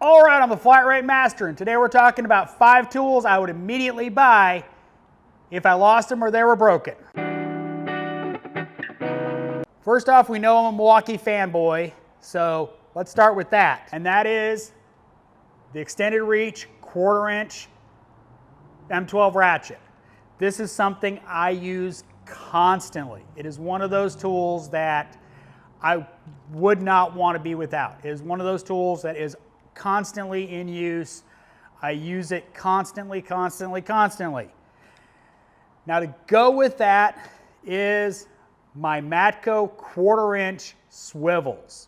All right, I'm the Flat Rate Master, and today we're talking about 5 tools I would immediately buy if I lost them or they were broken. First off, we know I'm a Milwaukee fanboy, so let's start with that. And that is the extended reach 1/4" M12 ratchet. This is something I use constantly. It is one of those tools that I would not want to be without. It is one of those tools that is constantly in use. I use it constantly. Now to go with that is my Matco 1/4" Swivels.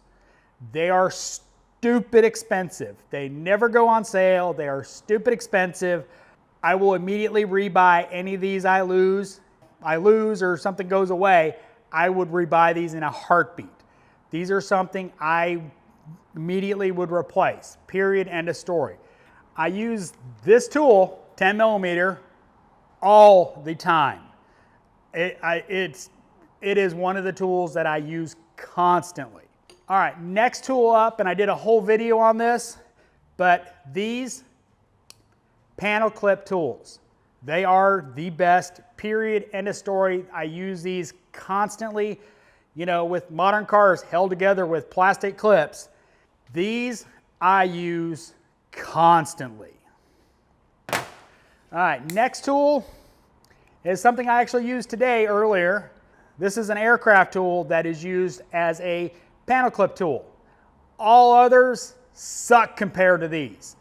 They are stupid expensive. They never go on sale. They are stupid expensive. I will immediately rebuy any of these I lose or something goes away. I would rebuy these in a heartbeat. These are something I immediately would replace, period, end of story. I use this tool, 10mm, all the time. It is one of the tools that I use constantly. All right, next tool up, and I did a whole video on this, but these panel clip tools, they are the best, period, end of story. I use these constantly, you know, with modern cars held together with plastic clips. These I use constantly. All right, next tool is something I actually used today earlier. This is an aircraft tool that is used as a panel clip tool. All others suck compared to these.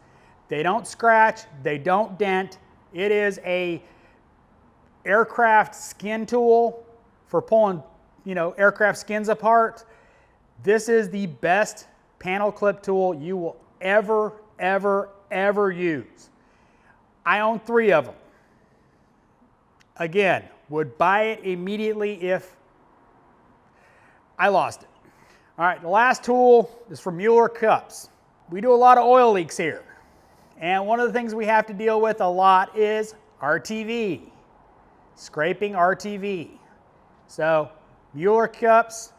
They don't scratch, they don't dent. It is a aircraft skin tool for pulling, you know, aircraft skins apart. This is the best panel clip tool you will ever use. I own 3 of them. Again, would buy it immediately if I lost it. All right, the last tool is for Mueller cups. We do a lot of oil leaks here. And one of the things we have to deal with a lot is RTV, scraping RTV. So Mueller cups,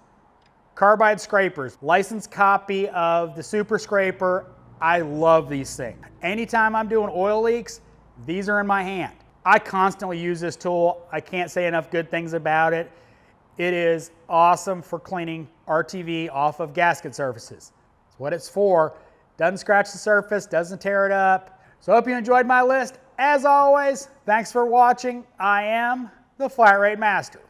Carbide Scrapers, licensed copy of the Super Scraper. I love these things. Anytime I'm doing oil leaks, these are in my hand. I constantly use this tool. I can't say enough good things about it. It is awesome for cleaning RTV off of gasket surfaces. That's what it's for. Doesn't scratch the surface, doesn't tear it up. So I hope you enjoyed my list. As always, thanks for watching. I am the Flat Rate Master.